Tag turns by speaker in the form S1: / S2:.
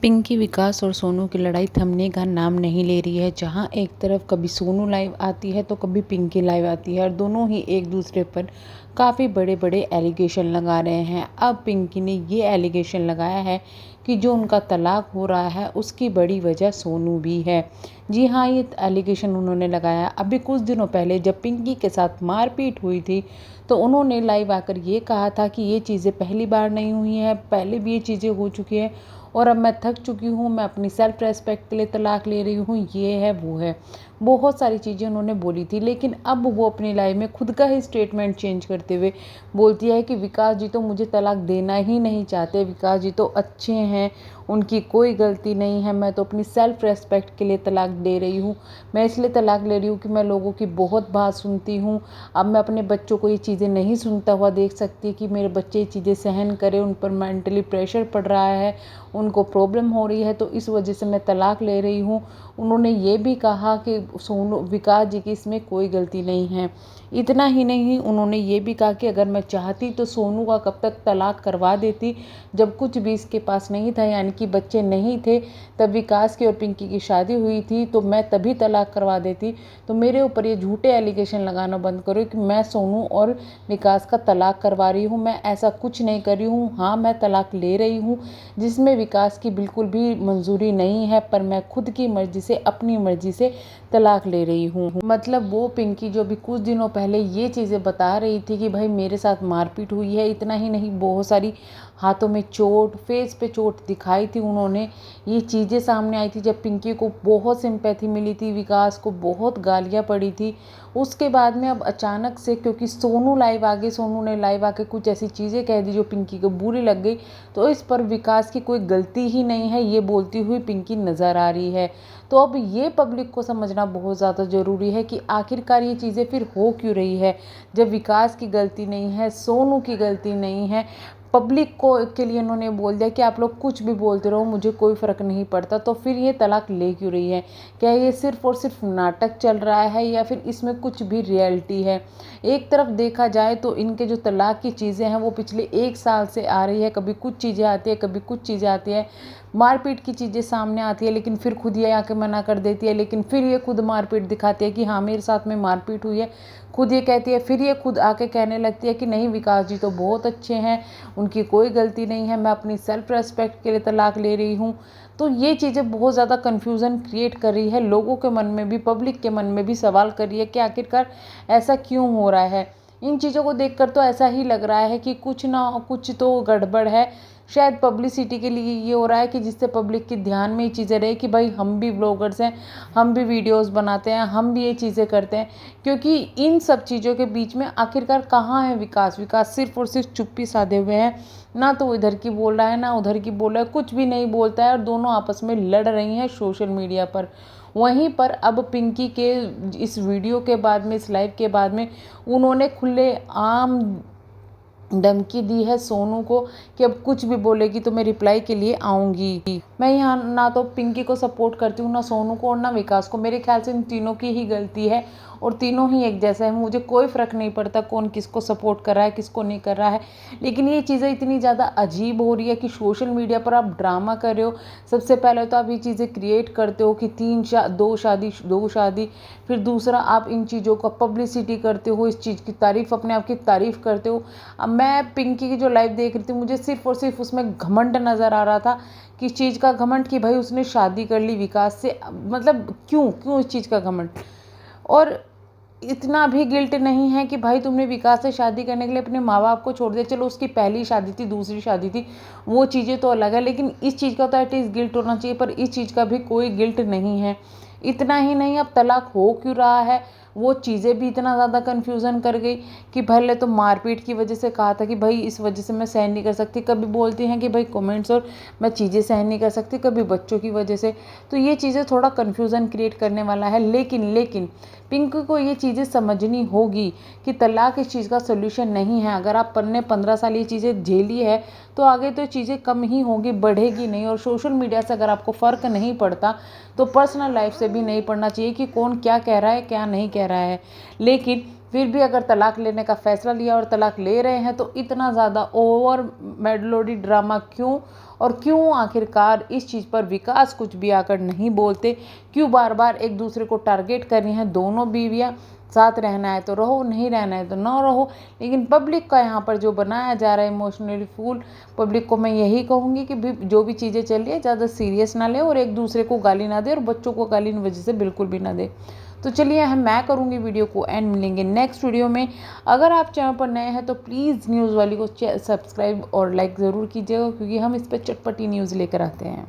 S1: पिंकी, विकास और सोनू की लड़ाई थमने का नाम नहीं ले रही है। जहां एक तरफ कभी सोनू लाइव आती है तो कभी पिंकी लाइव आती है और दोनों ही एक दूसरे पर काफ़ी बड़े बड़े एलिगेशन लगा रहे हैं। अब पिंकी ने ये एलिगेशन लगाया है कि जो उनका तलाक हो रहा है उसकी बड़ी वजह सोनू भी है। जी हाँ, ये एलिगेशन उन्होंने लगाया अभी कुछ दिनों पहले जब पिंकी के साथ मारपीट हुई थी। तो उन्होंने लाइव आकर ये कहा था कि ये चीज़ें पहली बार नहीं हुई हैं, पहले भी ये चीज़ें हो चुकी हैं और अब मैं थक चुकी हूँ, मैं अपनी सेल्फ रेस्पेक्ट के लिए तलाक ले रही हूँ, ये है वो है। बहुत सारी चीज़ें उन्होंने बोली थी, लेकिन अब वो अपनी लाइफ में खुद का ही स्टेटमेंट चेंज करते हुए बोलती है कि विकास जी तो मुझे तलाक देना ही नहीं चाहते, विकास जी तो अच्छे हैं, उनकी कोई गलती नहीं है, मैं तो अपनी सेल्फ रेस्पेक्ट के लिए तलाक दे रही हूँ। मैं इसलिए तलाक ले रही हूँ कि मैं लोगों की बहुत बात सुनती हूँ। अब मैं अपने बच्चों को ये चीज़ें नहीं सुनता हुआ देख सकती कि मेरे बच्चे ये चीज़ें सहन करें, उन पर मेंटली प्रेशर पड़ रहा है, उनको प्रॉब्लम हो रही है, तो इस वजह से मैं तलाक ले रही हूँ। उन्होंने ये भी कहा कि सोनू विकास जी की इसमें कोई गलती नहीं है। इतना ही नहीं, उन्होंने ये भी कहा कि अगर मैं चाहती तो सोनू का कब तक तलाक करवा देती, जब कुछ भी इसके पास नहीं था, यानी कि बच्चे नहीं थे, तब विकास की और पिंकी की शादी हुई थी, तो मैं तभी तलाक करवा देती। तो मेरे ऊपर ये झूठे एलिगेशन लगाना बंद करो कि मैं सोनू और विकास का तलाक करवा रही हूँ। मैं ऐसा कुछ नहीं कर रही हूँ। हाँ, मैं तलाक ले रही हूँ जिसमें विकास की बिल्कुल भी मंजूरी नहीं है, पर मैं खुद की मर्जी से, अपनी मर्जी से तलाक ले रही हूँ। मतलब वो पिंकी जो भी कुछ दिनों पहले ये चीज़ें बता रही थी कि भाई मेरे साथ मारपीट हुई है, इतना ही नहीं बहुत सारी हाथों में चोट, फेस पे चोट दिखाई थी उन्होंने। ये चीज़ें सामने आई थी जब पिंकी को बहुत सिंपैथी मिली थी, विकास को बहुत गालियाँ पड़ी थी। उसके बाद में अब अचानक से क्योंकि सोनू लाइव आ गई, सोनू ने लाइव आके कुछ ऐसी चीज़ें कह दी जो पिंकी को बुरी लग गई, तो इस पर विकास की कोई गलती ही नहीं है ये बोलती हुई पिंकी नज़र आ रही है। तो अब ये पब्लिक को समझना बहुत ज़्यादा ज़रूरी है कि आखिरकार ये चीज़ें फिर हो क्यों रही है, जब विकास की गलती नहीं है, सोनू की गलती नहीं है। पब्लिक को के लिए उन्होंने बोल दिया कि आप लोग कुछ भी बोलते रहो, मुझे कोई फ़र्क नहीं पड़ता। तो फिर ये तलाक ले क्यों रही है? क्या ये सिर्फ़ और सिर्फ नाटक चल रहा है या फिर इसमें कुछ भी रियलिटी है? एक तरफ देखा जाए तो इनके जो तलाक की चीज़ें हैं वो पिछले 1 साल से आ रही है, कभी कुछ चीज़ें आती है, कभी कुछ चीज़ें आती है, मारपीट की चीज़ें सामने आती है, लेकिन फिर खुद ये आके मना कर देती है, लेकिन फिर ये खुद मारपीट दिखाती है कि हाँ मेरे साथ में मारपीट हुई है, खुद ये कहती है, फिर ये खुद आके कहने लगती है कि नहीं विकास जी तो बहुत अच्छे हैं, उनकी कोई गलती नहीं है, मैं अपनी सेल्फ रेस्पेक्ट के लिए तलाक ले रही हूँ। तो ये चीज़ें बहुत ज़्यादा कन्फ्यूज़न क्रिएट कर रही है, लोगों के मन में भी, पब्लिक के मन में भी सवाल कर रही है कि आखिरकार ऐसा क्यों हो रहा है। इन चीज़ों को देखकर तो ऐसा ही लग रहा है कि कुछ ना कुछ तो गड़बड़ है। शायद पब्लिसिटी के लिए ये हो रहा है कि जिससे पब्लिक के ध्यान में ये चीज़ें रहे कि भाई हम भी ब्लॉगर्स हैं, हम भी वीडियोस बनाते हैं, हम भी ये चीज़ें करते हैं। क्योंकि इन सब चीज़ों के बीच में आखिरकार कहाँ है विकास? विकास सिर्फ और सिर्फ चुप्पी साधे हुए हैं, ना तो इधर की बोल रहा है ना उधर की बोल रहा है, कुछ भी नहीं बोलता है और दोनों आपस में लड़ रही हैं सोशल मीडिया पर। वहीं पर अब पिंकी के इस वीडियो के बाद में, इस लाइव के बाद में उन्होंने खुले आम धमकी दी है सोनू को कि अब कुछ भी बोलेगी तो मैं रिप्लाई के लिए आऊँगी। मैं यहाँ ना तो पिंकी को सपोर्ट करती हूँ, ना सोनू को और ना विकास को। मेरे ख्याल से इन तीनों की ही गलती है और तीनों ही एक जैसे हैं। मुझे कोई फ़र्क नहीं पड़ता कौन किसको सपोर्ट कर रहा है, किसको नहीं कर रहा है। लेकिन ये चीज़ें इतनी ज़्यादा अजीब हो रही है कि सोशल मीडिया पर आप ड्रामा कर रहे हो। सबसे पहले तो आप ये चीज़ें क्रिएट करते हो कि 2 शादी, फिर दूसरा आप इन चीज़ों का पब्लिसिटी करते हो, इस चीज़ की तारीफ़, अपने आप की तारीफ़ करते हो। अब मैं पिंकी की जो लाइव देख रही थी, मुझे सिर्फ़ और सिर्फ उसमें घमंड नज़र आ रहा था। किस चीज़ का घमंड? कि भाई उसने शादी कर ली विकास से। मतलब क्यों इस चीज़ का घमंड? और इतना भी गिल्ट नहीं है कि भाई तुमने विकास से शादी करने के लिए अपने माँ बाप को छोड़ दिया। चलो उसकी पहली शादी थी, दूसरी शादी थी, वो चीज़ें तो अलग है, लेकिन इस चीज़ का तो एटलीस्ट गिल्ट होना चाहिए, पर इस चीज़ का भी कोई गिल्ट नहीं है। इतना ही नहीं, अब तलाक हो क्यों रहा है वो चीज़ें भी इतना ज़्यादा कन्फ्यूज़न कर गई कि पहले तो मारपीट की वजह से कहा था कि भाई इस वजह से मैं सहन नहीं कर सकती, कभी बोलती हैं कि भाई कमेंट्स और मैं चीज़ें सहन नहीं कर सकती, कभी बच्चों की वजह से। तो ये चीज़ें थोड़ा कन्फ्यूज़न क्रिएट करने वाला है। लेकिन पिंकी को ये चीज़ें समझनी होगी कि तलाक इस चीज़ का सोल्यूशन नहीं है। अगर आप 15 साल ये चीज़ें झेली है तो आगे तो चीज़ें कम ही होंगी, बढ़ेगी नहीं। और सोशल मीडिया से अगर आपको फ़र्क नहीं पड़ता तो पर्सनल लाइफ से भी नहीं पड़ना चाहिए कि कौन क्या कह रहा है, क्या नहीं कह रहा है। लेकिन फिर भी अगर तलाक लेने का फ़ैसला लिया और तलाक ले रहे हैं तो इतना ज़्यादा ओवर मेलोडी ड्रामा क्यों? और क्यों आखिरकार इस चीज़ पर विकास कुछ भी आकर नहीं बोलते, क्यों बार बार एक दूसरे को टारगेट कर रही हैं दोनों बीवियाँ। साथ रहना है तो रहो, नहीं रहना है तो ना रहो। लेकिन पब्लिक का यहाँ पर जो बनाया जा रहा है इमोशनली फूल, पब्लिक को मैं यही कहूँगी कि जो भी चीज़ें चल रही है ज़्यादा सीरियस ना ले और एक दूसरे को गाली ना दे और बच्चों को गाली वजह से बिल्कुल भी ना दे। तो चलिए मैं करूँगी वीडियो को एंड, मिलेंगे नेक्स्ट वीडियो में। अगर आप चैनल पर नए हैं तो प्लीज़ न्यूज़ वाली को सब्सक्राइब और लाइक ज़रूर कीजिएगा, क्योंकि हम इस पर चटपटी न्यूज़ लेकर आते हैं।